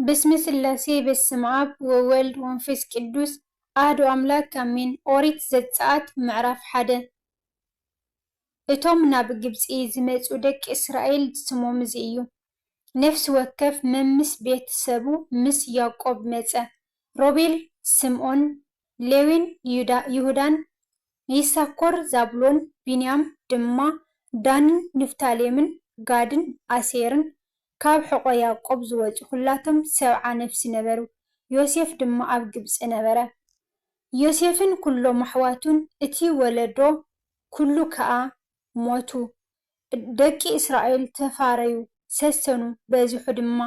بسم سلاسي بسم آب وولد ومنفس قدوس أهدو أملاك أمين أوريت زتسات معرف حدا إتوم ناب جبسي زمت ودك إسرائيل سمو مزيو نفس وكف ممس بيت سبو مس يعقوب مزا روبيل سمعون لوين يهودان يساكور زابلون بنيام دما دان نفتاليمن غادن أسيرن ካብ ሕቆ ያዕቆብ ዝወፁ ሁላቶም 70 ነፍሲ ነበሩ። ዮሴፍ ድማ ኣብ ግብፂ ነበረ። ዮሴፍን ኩሎም ኣሕዋቱን እቲ ወለዶ ኩሉ ከዓ ሞቱ። ደቂ እስራኤል ተፋረዩ ሰሰኑ በዚሑ ድማ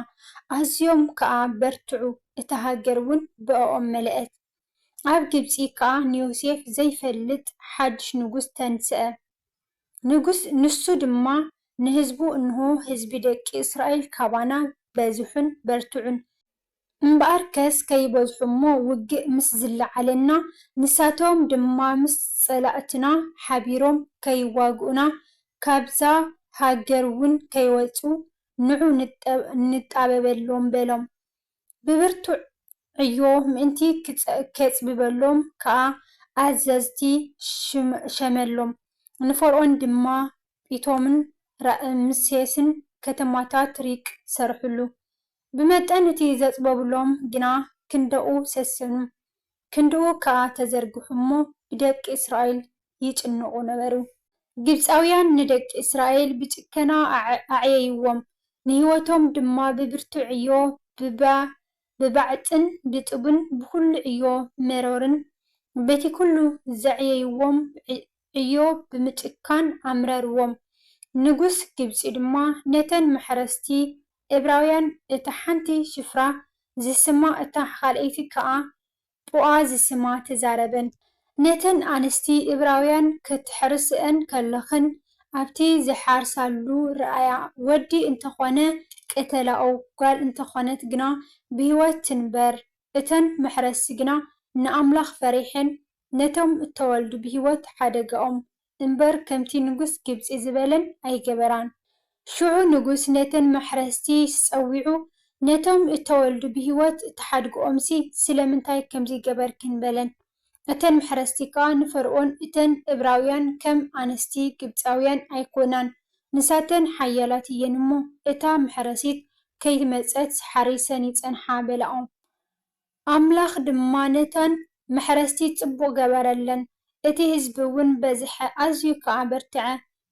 ኣዝዮም ከዓ በርትዑ እታ ሃገር እውን ብኦም መለአት። ኣብ ግብፂ ከዓ ንዮሴፍ ዘይፈልጥ ሓድሽ ንጉስ ተንስአ። ንጉስ ንሱ ድማ ንህዝቡ እንሆ ህዝቢ ደቂ እስራኤል ካባና በዝሑን በርትዑን እምበኣር ከስ ከይበዝሑ እሞ ውግእ ምስ ዝለዓለና ንሳቶም ድማ ምስ ፀላእትና ሓቢሮም ከይዋግኡና ካብዛ ሃገር እውን ከይወፁ ንዑ ንጣበበሎም በሎም። ብብርቱዕ ዕዮ ምእንቲ ከፅብበሎም ከዓ ኣዘዝቲ ሸመሎም። ንፈርዖን ድማ ጲቶምን ራእምሴስን ከተማታት ሪቅ ሰርሕሉ። ብመጠን እቲ ዘፅበብሎም ግና ክንደኡ ሰሰኑ። ክንድኡ ከዓ ተዘርግሑ እሞ ብደቂ እስራኤል ይጭንቁ ነበሩ። ግብፃውያን ንደቂ እስራኤል ብጭከና ኣዕየይዎም። ንህይወቶም ድማ ብብርቱዕ ዕዮ ብባዕጥን ብጥቡን ብኩሉ ዕዮ መሮርን በቲ ኩሉ ዘዕየይዎም ዕዮ ብምጭካን ኣምረርዎም። ንጉስ ግብፂ ድማ ነተን ማሕረስቲ ዕብራውያን እታ ሓንቲ ሽፍራ ዝስማ እታ ካልአይቲ ከዓ ጡኣ ዝስማ ተዛረበን። ነተን ኣንስቲ ዕብራውያን ክትሕርስአን ከለኽን ኣብቲ ዝሓርሳሉ ረኣያ ወዲ እንተኾነ ቀተላኦ ጓል እንተኾነት ግና ብሂወት ትንበር። እተን ማሕረስቲ ግና ንኣምላኽ ፈሪሐን ነቶም እተወልዱ ብሂወት ሓደገኦም እምበር ከምቲ ንጉስ ግብፂ ዝበለን ኣይገበራን። ሽዑ ንጉስ ነተን ማሕረስቲ ፀዊዑ ነቶም እተወልዱ ብሂወት ተሓድግኦምሲ ስለምንታይ ከምዚ ገበርክን በለን። እተን ማሕረስቲ ከዓ ንፈርዖን እተን ዕብራውያን ከም ኣንስቲ ግብፃውያን ኣይኮናን ንሳተን ሓያላት እየን እሞ እታ ማሕረሲት ከይመፀት ሓሪሰን ይፀንሓ በልኦም። ኣምላኽ ድማ ነተን ማሕረስቲ ፅቡቅ ገበረለን። እቲ ህዝቢ እውን በዝሐ ኣዝዩ ከዓ በርትዐ።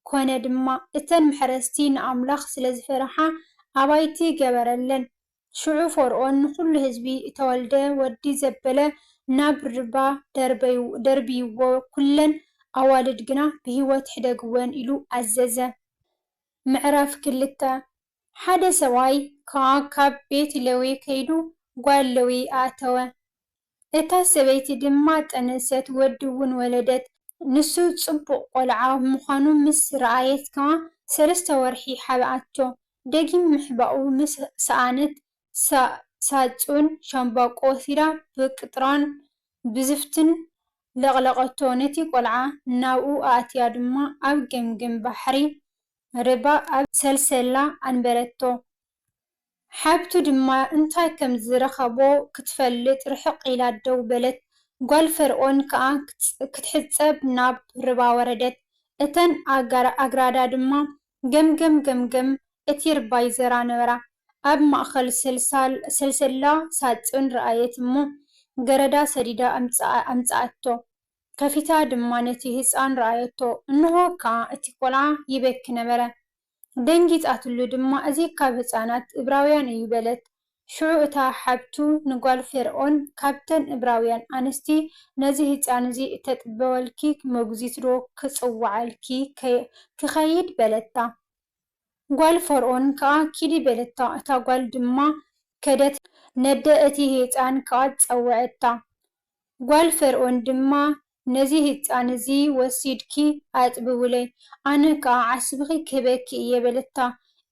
ኮነ ድማ እተን ማሕረስቲ ንኣምላኽ ስለ ዝፈርሓ ኣባይቲ ገበረለን። ሽዑ ፈርዖን ንኩሉ ህዝቢ እተወልደ ወዲ ዘበለ ናብ ርባ ደርብይዎ ኩለን ኣዋልድ ግና ብሂወት ሕደግወን ኢሉ ኣዘዘ። ምዕራፍ 2 ሓደ ሰብኣይ ከዓ ካብ ቤት ሌዊ ከይዱ ጓል ሌዊ ኣእተወ። እታ ሰበይቲ ድማ ጠነሰት ወዲ እውን ወለደት። ንሱ ፅቡቅ ቆልዓ ምዃኑ ምስ ረኣየት ከዓ 3 ወርሒ ሓብኣቶ። ደጊም ምሕባኡ ምስ ሰኣነት ሳጹን ሻምበቆ ወሲዳ ብቅጥራን ብዝፍትን ለቕለቐቶ። ነቲ ቆልዓ ናብኡ ኣእትያ ድማ ኣብ ገምገም ባሕሪ ርባ ኣብ ሰልሰላ ኣንበረቶ። ሓብቱ ድማ እንታይ ከም ዝረኸቦ ክትፈልጥ ርሕቕ ኢላ ደው በለት። ጓል ፈርዖን ከዓ ክትሕፀብ ናብ ርባ ወረደት። እተን ኣግራዳ ድማ ገምገም እቲ ርባ ይዘራ ነበራ። ኣብ ማእኸል ሰልሰላ ሳጹን ረኣየት እሞ ገረዳ ሰዲዳ ኣምፃኣቶ። ከፊታ ድማ ነቲ ህፃን ረኣየቶ። እንሆ ከዓ እቲ ቆልዓ ይበኪ ነበረ። ደንጊፃትሉ ድማ እዚ ካብ ህፃናት ዕብራውያን እዩ በለት። ሽዑ እታ ሓብቱ ንጓል ፈርዖን ካብተን ዕብራውያን ኣንስቲ ነዚ ህፃን እዚ እተጥበወልኪ ሞግዚት ዶ ክፅዋዓልኪ ክኸይድ በለታ። ጓል ፈርዖን ከዓ ኪዲ በለታ። እታ ጓል ድማ ከደት ነደ እቲ ህፃን ከዓ ፀወዐታ። ጓል ፈርዖን ድማ ነዚ ህፃን እዚ ወሲድኪ ኣጥብውለይ ኣነ ከዓ ዓስብኺ ክህበኪ እየ በለታ።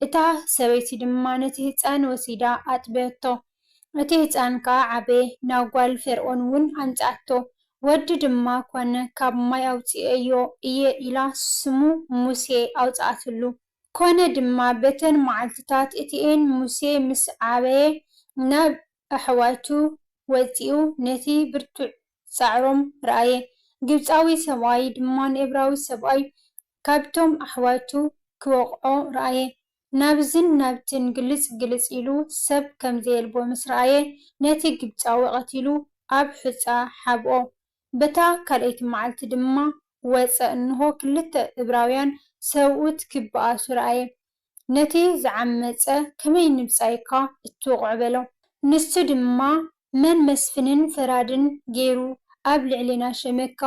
እታ ሰበይቲ ድማ ነቲ ህፃን ወሲዳ ኣጥበቶ። እቲ ህፃን ከዓ ዓበየ። ናብ ጓል ፈርዖን እውን ኣምፃኣቶ። ወዲ ድማ ኮነ ካብ ማይ ኣውፅአዮ እየ ኢላ ስሙ ሙሴ ኣውፃኣትሉ። ኮነ ድማ በተን መዓልትታት እቲኤን ሙሴ ምስ ዓበየ ናብ ኣሕዋቱ ወፂኡ ነቲ ብርቱዕ ጻዕሮም ረኣየ። ግብፃዊ ሰብኣይ ድማ ንዕብራዊ ሰብኣይ ካብቶም ኣሕዋቱ ክወቕዖ ረኣየ። ናብዝን ናብትን ግልጽ ግልጽ ኢሉ ሰብ ከም ዘየልቦ ምስ ረኣየ ነቲ ግብፃዊ ቀቲሉ ኣብ ሑጻ ሓብኦ። በታ ካልአይቲ መዓልቲ ድማ ወፀ እንሆ ክልተ ዕብራውያን ሰብኡት ክበኣሱ ረኣየ። ነቲ ዝዓመፀ ከመይ ንምጻይካ እትውቕዕ በሎ። ንሱ ድማ መን መስፍንን ፈራድን ገይሩ ኣብ ልዕሊና ሸመካ?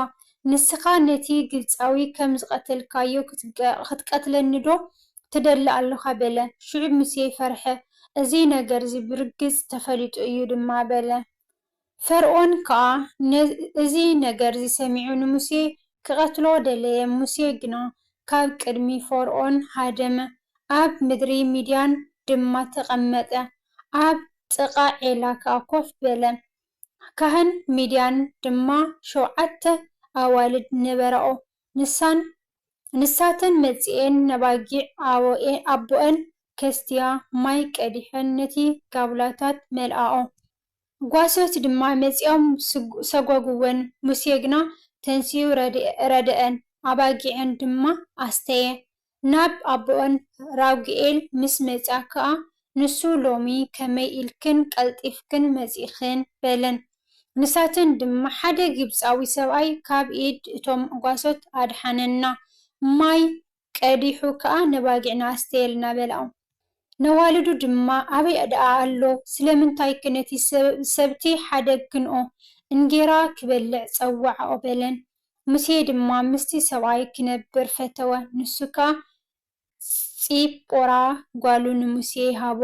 ንስኻ ነቲ ግብፃዊ ከም ዝቐተልካዮ ክትቀትለኒ ዶ ትደሊ ኣለኻ በለ። ሽዑ ሙሴ ፈርሐ። እዚ ነገር እዚ ብርግጽ ተፈሊጡ እዩ ድማ በለ። ፈርዖን ከዓ እዚ ነገር እዚ ሰሚዑ ንሙሴ ክቐትሎ ደለየ። ሙሴ ግና ካብ ቅድሚ ፈርዖን ሃደመ። ኣብ ምድሪ ሚድያን ድማ ተቐመጠ። ኣብ ጥቓ ዔላ ከዓ ኮፍ በለ። ካህን ሚድያን ድማ 7 ኣዋልድ ነበረኦ። ንሳተን መጺአን ነባጊዕ ኣቦአን ከስትያ ማይ ቀዲሐን ነቲ ጋብላታት መልኣኦ። ጓሶት ድማ መጺኦም ሰጓጉወን። ሙሴ ግና ተንሥኡ ረድአን፣ ኣባጊዐን ድማ ኣስተየ። ናብ ኣቦአን ራጉኤል ምስ መጻ ከዓ ንሱ ሎሚ ከመይ ኢልክን ቀልጢፍክን መጺእኽን በለን። ንሳተን ድማ ሓደ ግብፃዊ ሰብኣይ ካብ ኢድ እቶም ጓሶት ኣድሓነና፣ ማይ ቀዲሑ ከዓ ነባጊዕና ኣስተየልና በልኦም። ነዋልዱ ድማ ኣበይ ደኣ ኣሎ? ስለምንታይ ነቲ ሰብቲ ሓደ ግንኦ እንጌራ ክበልዕ ፀዋዕኦ በለን። ሙሴ ድማ ምስቲ ሰብኣይ ክነብር ፈተወ። ንሱ ከዓ ፂጶራ ጓሉ ንሙሴ ይሃቦ።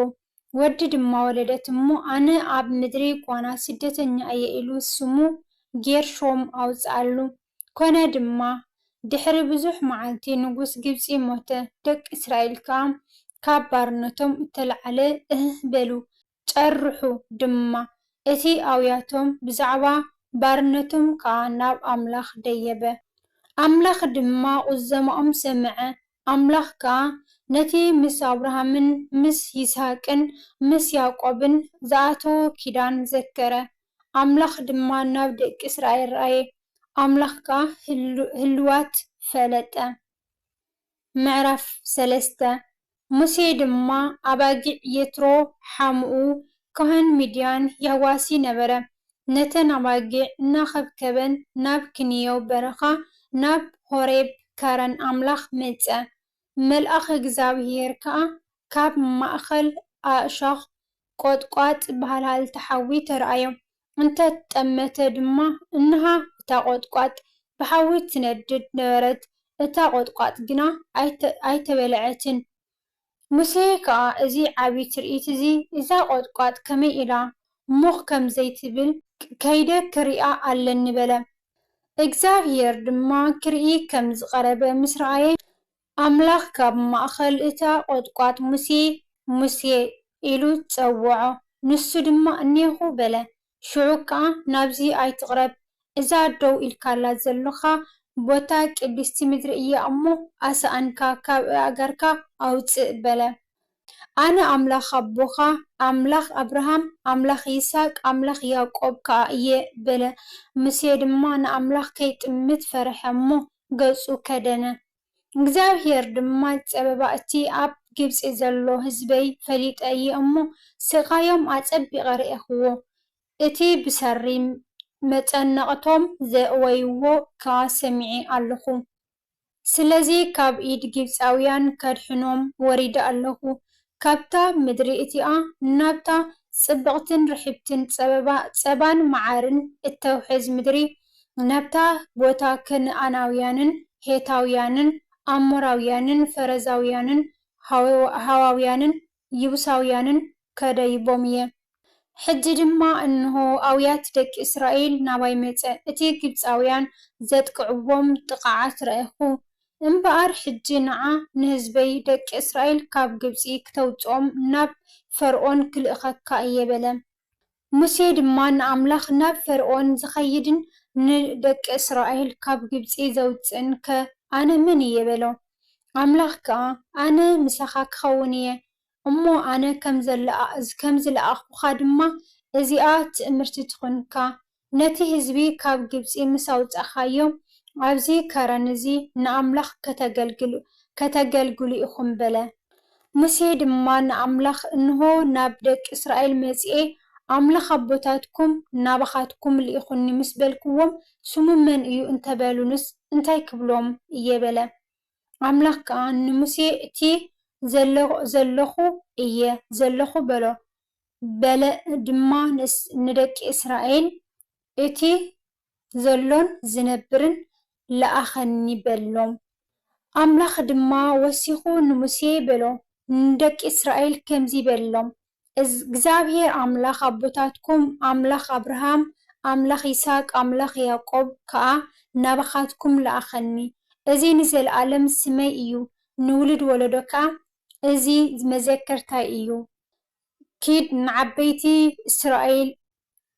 ወዲ ድማ ወለደት እሞ ኣነ ኣብ ምድሪ ጓና ስደተኛ እየ ኢሉ ስሙ ጌርሾም ኣውፅኣሉ። ኮነ ድማ ድሕሪ ብዙሕ መዓልቲ ንጉስ ግብፂ ሞተ። ደቂ እስራኤል ከዓ ካብ ባርነቶም እተለዓለ በሉ ጨርሑ ድማ እቲ ኣውያቶም ብዛዕባ ባርነቶም ከዓ ናብ ኣምላኽ ደየበ። ኣምላኽ ድማ ቁዘማኦም ሰምዐ። ኣምላኽ ከዓ ነቲ ምስ ኣብርሃምን ምስ ይስሐቅን ምስ ያዕቆብን ዝኣተዎ ኪዳን ዘከረ። ኣምላኽ ድማ ናብ ደቂ እስራኤል ረኣየ። ኣምላኽ ከዓ ህልዋት ፈለጠ። ምዕራፍ 3 ሙሴ ድማ ኣባጊዕ የትሮ ሓሙኡ ካህን ሚድያን ያዋሲ ነበረ። ነተን ኣባጊዕ እናኸብከበን ናብ ክንየው በረኻ ናብ ሆሬብ ካራን ኣምላኽ መጸ። መልኣኽ እግዚኣብሔር ከዓ ካብ ማእኸል ኣእሻኽ ቆጥቋጥ ባህላልቲ ሓዊ ተረኣዮ። እንተጠመተ ድማ እንሃ እታ ቆጥቋጥ ብሓዊ ትነድድ ነበረት። እታ ቆጥቋጥ ግና ኣይተበልዐትን። ሙሴ ከዓ እዚ ዓቢ ትርኢት እዛ ቆጥቋጥ ከመይ ኢላ ሞኽ ከም ዘይትብል ከይደ ክሪኣ ኣለኒ በለ። እግዚኣብሔር ድማ ክርኢ ከም ዝቐረበ ምስ ረኣየ ኣምላኽ ካብ ማእኸል እታ ቆጥቋጥ ሙሴ ሙሴ ኢሉ ፀውዖ። ንሱ ድማ እኔኹ በለ። ሽዑ ከዓ ናብዚ ኣይትቕረብ፣ እዛ ደው ኢልካላ ዘለኻ ቦታ ቅድስቲ ምድሪ እያ እሞ ኣሰኣንካ ካብ ኣገርካ ኣውፅእ በለ። ኣነ ኣምላኽ ኣቦኻ ኣምላኽ ኣብርሃም ኣምላኽ ይስሐቅ ኣምላኽ ያዕቆብ ከዓ እየ በለ። ሙሴ ድማ ንኣምላኽ ከይጥምት ፈርሐ እሞ ገጹ ከደነ። እግዚኣብሔር ድማ ፀበባ እቲ ኣብ ግብፂ ዘሎ ህዝበይ ፈሊጠ እየ እሞ ስቃዮም ኣጸቢቐ ርኤኽዎ። እቲ ብሰሪ መጨነቕቶም ዘእወይዎ ከዓ ሰሚዐ ኣለኹ። ስለዚ ካብ ኢድ ግብፃውያን ከድሕኖም ወሪደ ኣለኹ። ካብታ ምድሪ እቲኣ ናብታ ጽብቕትን ርሕብትን ጸባን መዓርን እተውሕዝ ምድሪ ናብታ ቦታ ከነዓናውያንን ሄታውያንን ኣሞራውያንን ፈረዛውያንን ሃዋውያንን ይቡሳውያንን ከደይቦም እየ። ሕጂ ድማ እንሆ ኣውያት ደቂ እስራኤል ናባይ መጸ። እቲ ግብፃውያን ዘጥቅዕዎም ጥቕዓት ረአኹ እምበኣር ሕጂ ንዓ ንህዝበይ ደቂ እስራኤል ካብ ግብፂ ክተውፅኦም ናብ ፈርዖን ክልእኸካ እየ በለ። ሙሴ ድማ ንኣምላኽ ናብ ፈርዖን ዝኸይድን ንደቂ እስራኤል ካብ ግብፂ ዘውፅእን ከ ኣነ መን እየ በሎ። ኣምላኽ ከዓ ኣነ ምሳኻ ክኸውን እየ፣ እሞ ኣነ ከም ዝለኣኹኻ ድማ እዚኣ ትእምርቲ ትኹንካ። ነቲ ህዝቢ ካብ ግብፂ ምስ ኣውፃእኻዮም ኣብዚ ከረን እዚ ንኣምላኽ ከተገልግሉ ኢኹም በለ። ሙሴ ድማ ንኣምላኽ እንሆ ናብ ደቂ እስራኤል መጺአ ኣምላኽ ኣቦታትኩም ናባኻትኩም ልኢኹኒ ምስ በልክዎም ስሙ መን እዩ እንተበሉንስ እንታይ ክብሎም እየ በለ። ኣምላኽ ከዓ ንሙሴ እቲ ዘለኹ በለ ድማ ንደቂ እስራኤል እቲ ዘሎን ዝነብርን ለኣኸኒ በሎም። ኣምላኽ ድማ ወሲኹ ንሙሴ በሎ ንደቂ እስራኤል ከምዚ በሎም፣ እግዚኣብሔር ኣምላኽ ኣቦታትኩም ኣምላኽ ኣብርሃም ኣምላኽ ይስሐቅ ኣምላኽ ያዕቆብ ከዓ ናባኻትኩም ለኣኸኒ። እዚ ንዘለኣለም ስመይ እዩ፣ ንውልድ ወለዶ ከዓ እዚ መዘከርታይ እዩ። ኪድ ንዓበይቲ እስራኤል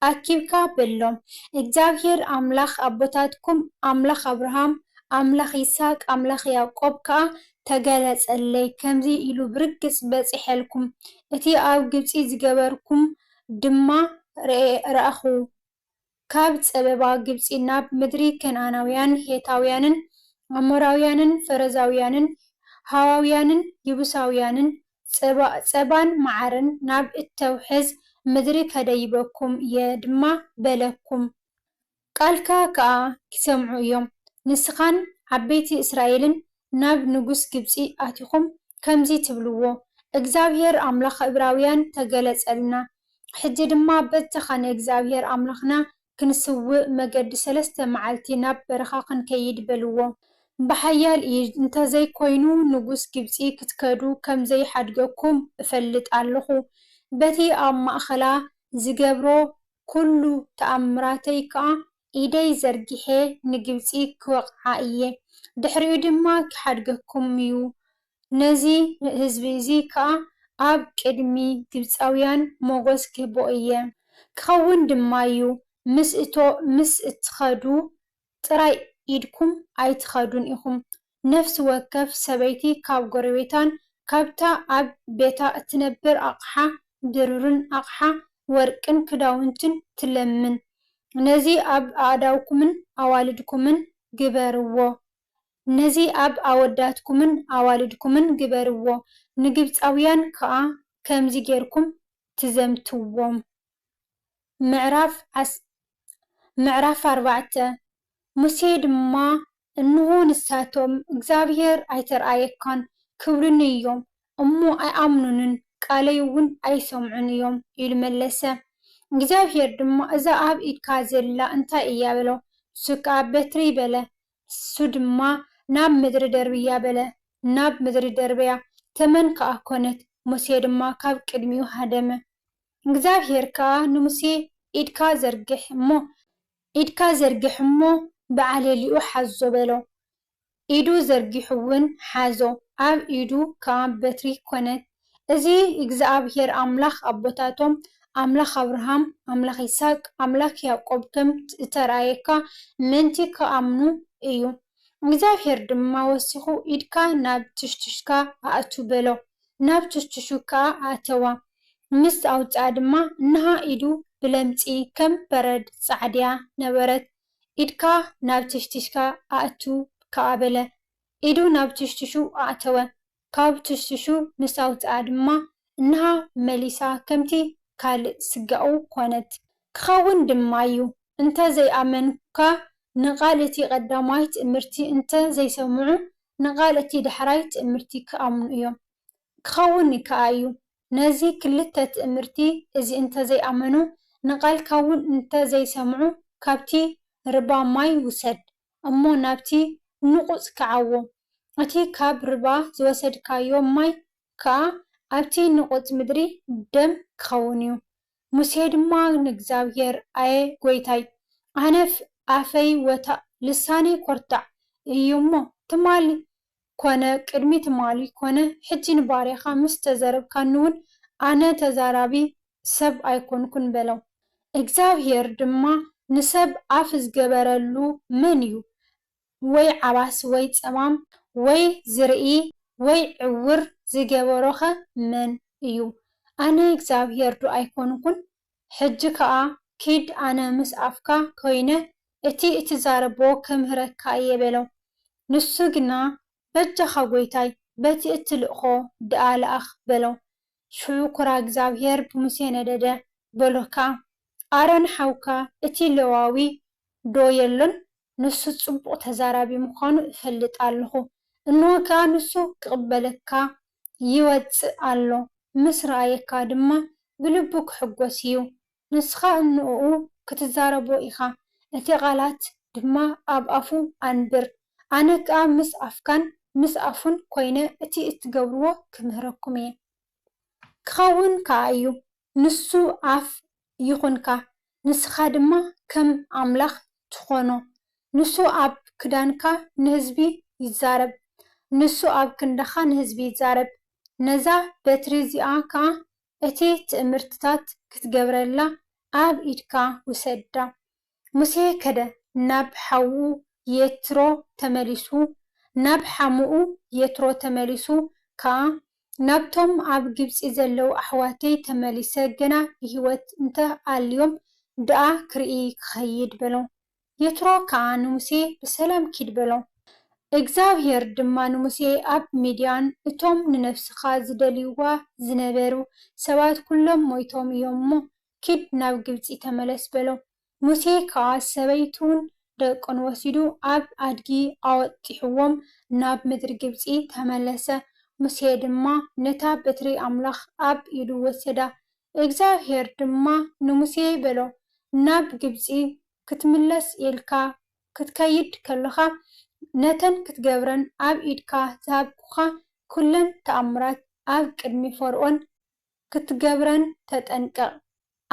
ኣኪብካ በሎም፣ እግዚኣብሔር ኣምላኽ ኣቦታትኩም ኣምላኽ ኣብርሃም ኣምላኽ ይስሐቅ ኣምላኽ ያዕቆብ ከዓ ተገለጸለይ ከምዚ ኢሉ ብርግጽ በጺሐልኩም። እቲ ኣብ ግብፂ ዝገበርኩም ድማ ረኣኹ። ካብ ጸበባ ግብፂ ናብ ምድሪ ከነዓናውያን፣ ሄታውያንን፣ ኣሞራውያንን፣ ፈረዛውያንን፣ ሃዋውያንን፣ ይቡሳውያንን ጸባን መዓርን ናብ እተውሕዝ ምድሪ ከደይበኩም እየ ድማ በለኩም። ቃልካ ከዓ ክሰምዑ እዮም። ንስኻን ዓበይቲ እስራኤልን ናብ ንጉስ ግብፂ ኣቲኹም ከምዚ ትብልዎ፣ እግዚኣብሔር ኣምላኽ ዕብራውያን ተገለጸልና። ሕጂ ድማ በተኻ ንእግዚኣብሔር ኣምላኽና ክንስውእ መገዲ 3 መዓልቲ ናብ በረኻ ክንከይድ በልዎ። ብሓያል ኢድ እንተዘይኮይኑ ንጉስ ግብፂ ክትከዱ ከምዘይሓድገኩም እፈልጥ ኣለኹ። በቲ ኣብ ማእኸላ ዝገብሮ ኩሉ ተኣምራተይ ከዓ ኢደይ ዘርጊሐ ንግብፂ ክወቕዓ እየ። ድሕሪኡ ድማ ክሓድገኩም እዩ። ነዚ ህዝቢ እዚ ከዓ ኣብ ቅድሚ ግብፃውያን ሞገስ ክህቦ እየ። ክኸውን ድማ እዩ ምስ እትኸዱ ጥራይ ኢድኩም ኣይትኸዱን ኢኹም። ነፍሲ ወከፍ ሰበይቲ ካብ ጎረቤታን ካብታ ኣብ ቤታ እትነብር ኣቕሓ ብሩርን ኣቕሓ ወርቅን ክዳውንትን ትለምን። ነዚ ኣብ ኣእዳውኩምን ኣዋልድኩምን ግበርዎ። ነዚ ኣብ ኣወዳትኩምን ኣዋልድኩምን ግበርዎ። ንግብፃውያን ከዓ ከምዚ ጌርኩም ትዘምትዎም። ምዕራፍ 4 ሙሴ ድማ እንሆ ንሳቶም እግዚኣብሔር ኣይተረኣየካን ክብሉኒ እዮም እሞ ኣይኣምኑንን ቃለይ እውን ኣይሰምዑን እዮም ኢሉ መለሰ። እግዚኣብሔር ድማ እዛ ኣብ ኢድካ ዘላ እንታይ እያ በሎ። እሱ ከዓ በትሪ በለ። እሱ ድማ ናብ ምድሪ ደርብያ በለ። ናብ ምድሪ ደርበያ ተመን ከዓ ኮነት። ሙሴ ድማ ካብ ቅድሚኡ ሃደመ። እግዚኣብሔር ከዓ ንሙሴ ኢድካ ዘርግሕ እሞ ብዓለሊኡ ሓዞ በሎ። ኢዱ ዘርጊሑ እውን ሓዞ። ኣብ ኢዱ ከዓ በትሪ ኮነት። እዚ እግዚኣብሔር ኣምላኽ ኣቦታቶም ኣምላኽ ኣብርሃም ኣምላኽ ይስሐቅ ኣምላኽ ያዕቆብ ከም እተረኣየካ ምንቲ ከኣምኑ እዩ። እግዚኣብሔር ድማ ወሲኹ ኢድካ ናብ ትሽትሽካ ኣእቱ በሎ። ናብ ትሽትሹ ከዓ ኣእተዋ። ምስ ኣውፅኣ ድማ እንሃ ኢዱ ብለምፂ ከም በረድ ጻዕድያ ነበረት። ኢድካ ናብ ትሽትሽካ ኣእቱ ከዓ በለ። ኢዱ ናብ ትሽትሹ ኣእተወ። ካብ ትሽትሹ ምስ ኣውፅኣ ድማ እንሃ መሊሳ ከምቲ ካልእ ስጋኡ ኮነት። ክኸውን ድማ እዩ እንተዘይኣመንካ ንቓል እቲ ቀዳማይ ትእምርቲ እንተዘይሰምዑ ንቓል እቲ ዳሕራይ ትእምርቲ ክኣምኑ እዮም። ክኸውን ከዓ እዩ ነዚ ክልተ ትእምርቲ እዚ እንተዘይኣመኑ ንቓልካ እውን እንተዘይሰምዑ ካብቲ ርባ ማይ ውሰድ እሞ ናብቲ ንቑፅ ክዓዎ። እቲ ካብ ርባ ዝወሰድካዮ ማይ ከዓ ኣብቲ ንቑፅ ምድሪ ደም ክኸውን እዩ። ሙሴ ድማ ንእግዚኣብሔር ኣየ ጎይታይ ኣነ ኣፈይ ወታእ ልሳነይ ኮርታዕ እዩ እሞ ትማሊ ኮነ ቅድሚ ትማሊ ኮነ ሕጂ ንባርያኻ ምስ ተዘረብካኒ እውን ኣነ ተዛራቢ ሰብ ኣይኮንኩን በለው። እግዚኣብሔር ድማ ንሰብ ኣፍ ዝገበረሉ መን እዩ? ወይ ዓባስ ወይ ጸማም ወይ ዝርኢ ወይ ዕውር ዝገበሮኸ መን እዩ። ኣነ እግዚኣብሔር ዶ ኣይኮንኩን? ሕጂ ከዓ ኪድ ኣነ ምስ ኣፍካ ኮይነ እቲ እትዛረቦ ከምህረካ እየ በለው። ንሱ ግና በጃኻ ጎይታይ በቲ እትልእኾ ድኣ ለኣኽ በለው። ሽዑ ኩራ እግዚኣብሔር ብሙሴ ነደደ በሎካ ኣሮን ሓውካ እቲ ሌዋዊ ዶ የሎን? ንሱ ጽቡቕ ተዛራቢ ምዃኑ እፈልጥ ኣለኹ። እንሆ ከዓ ንሱ ክቕበለካ ይወፅእ ኣሎ። ምስ ረኣየካ ድማ ብልቡ ክሕጐስ እዩ። ንስኻ እንእኡ ክትዛረቦ ኢኻ፣ እቲ ቓላት ድማ ኣብ ኣፉ ኣንብር። ኣነ ከዓ ምስ ኣፍካን ምስ ኣፉን ኮይነ እቲ እትገብርዎ ክምህረኩም እየ። ክኸውን ከዓ እዩ ንሱ ኣፍ ይኹንካ፣ ንስኻ ድማ ከም ኣምላኽ ትኾኖ። ንሱ ኣብ ክዳንካ ንህዝቢ ይዛረብ፣ ንሱ ኣብ ክንዳኻ ንህዝቢ ይዛረብ። ነዛ በትሪ እዚኣ ከዓ እቲ ትእምርትታት ክትገብረላ ኣብ ኢድካ ውሰዳ። ሙሴ ከደ ናብ ሓሙኡ የትሮ ተመሊሱ ከዓ ናብቶም ኣብ ግብፂ ዘለው ኣሕዋተይ ተመሊሰ ገና ብሂወት እንተኣልዮም ድኣ ክርኢ ክኸይድ በለው። የትሮ ከዓ ንሙሴ ብሰላም ኪድ በለው። እግዚኣብሔር ድማ ንሙሴ ኣብ ሚድያን እቶም ንነፍስኻ ዝደልይዋ ዝነበሩ ሰባት ኩሎም ሞይቶም እዮም እሞ ኪድ ናብ ግብፂ ተመለስ በለው። ሙሴ ከዓ ሰበይቱን ደቁን ወሲዱ ኣብ ኣድጊ ኣወጢሕዎም ናብ ምድሪ ግብፂ ተመለሰ። ሙሴ ድማ ነታ በትሪ ኣምላኽ ኣብ ኢዱ ወሰዳ። እግዚኣብሔር ድማ ንሙሴ በሎ ናብ ግብፂ ክትምለስ ኢልካ ክትከይድ ከለኻ ነተን ክትገብረን ኣብ ኢድካ ዝሃብኩኻ ኩለን ተኣምራት ኣብ ቅድሚ ፈርዖን ክትገብረን ተጠንቀቕ።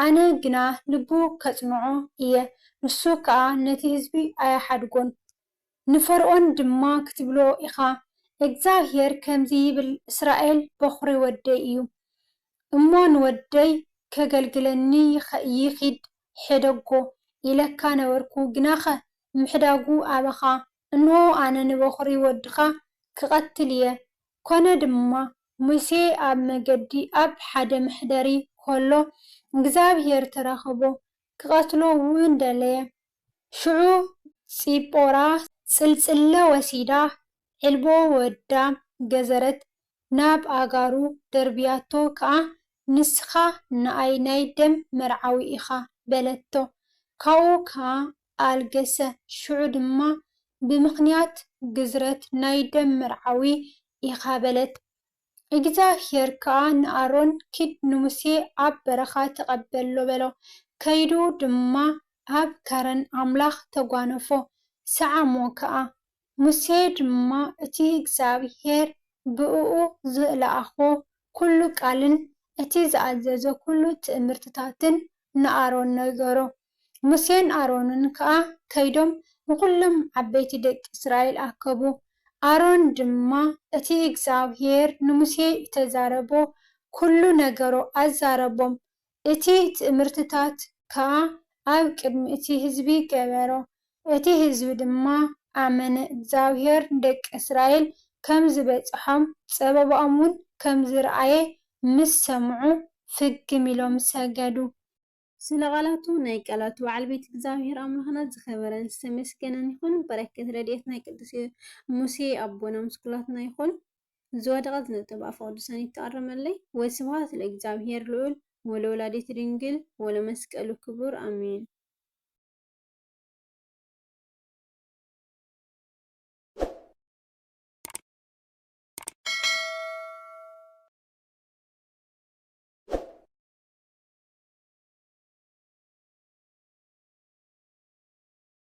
ኣነ ግና ልቡ ከጽንዖ እየ፣ ንሱ ከዓ ነቲ ህዝቢ ኣያሓድጎን። ንፈርዖን ድማ ክትብሎ ኢኻ እግዚኣብሔር ከምዚ ይብል እስራኤል በኹሪ ወደይ እዩ እሞ ንወደይ ከገልግለኒ ይኺድ ሄደጎ ኢለካ ነበርኩ ግናኸ ምሕዳጉ ኣበኻ። እንሆ ኣነ ንበኹሪ ወድኻ ክቐትል እየ። ኮነ ድማ ሙሴ ኣብ መገዲ ኣብ ሓደ መሕደሪ ከሎ እግዚኣብሔር ተራኸቦ ክቐትሎ እውን ደለየ። ሽዑ ፂጶራ ጽልጽለ ወሲዳ ዒልቦ ወዳ ገዘረት ናብ ኣጋሩ ደርብያቶ ከዓ ንስኻ ንኣይ ናይ ደም መርዓዊ ኢኻ በለቶ። ካብኡ ከዓ ኣልገሰ። ሽዑ ድማ ብምኽንያት ግዝረት ናይ ደም መርዓዊ ኢኻ በለት። እግዚኣብሔር ከዓ ንኣሮን ኪድ ንሙሴ ኣብ በረኻ ተቐበሎ በሎ። ከይዱ ድማ ኣብ ከረን ኣምላኽ ተጓነፎ ሰዓሞ ከዓ። ሙሴ ድማ እቲ እግዚኣብሔር ብእኡ ዝለኣኾ ኩሉ ቃልን እቲ ዝኣዘዞ ኩሉ ትእምርትታትን ንኣሮን ነገሮ። ሙሴን ኣሮንን ከዓ ከይዶም ንኩሎም ዓበይቲ ደቂ እስራኤል ኣከቡ። ኣሮን ድማ እቲ እግዚኣብሔር ንሙሴ ተዛረቦ ኩሉ ነገሮ ኣዛረቦም። እቲ ትእምርትታት ከዓ ኣብ ቅድሚ እቲ ህዝቢ ገበሮ። እቲ ህዝቢ ድማ ኣመነ። እግዚኣብሔር ንደቂ እስራኤል ከም ዝበፅሖም ፀበብኦም እውን ከም ዝረኣየ ምስ ሰምዑ ፍግም ኢሎም ሰገዱ። ስለ ቃላቱ ናይ ቃላቱ በዓል ቤት እግዚኣብሔር ኣምላኽና ዝኸበረን ዝተመስገነን ይኹን። በረከት ረድኤት ናይ ቅዱስ ሙሴ ኣቦና ምስ ኩላትና ይኹን። ዝወደቐ ዝነጥብ ኣፈ ቅዱሳን ይተኣረመለይ። ወስብሐት ለእግዚአብሔር ልዑል ወለወላዲቱ ድንግል ወለመስቀሉ ክቡር ኣሜን።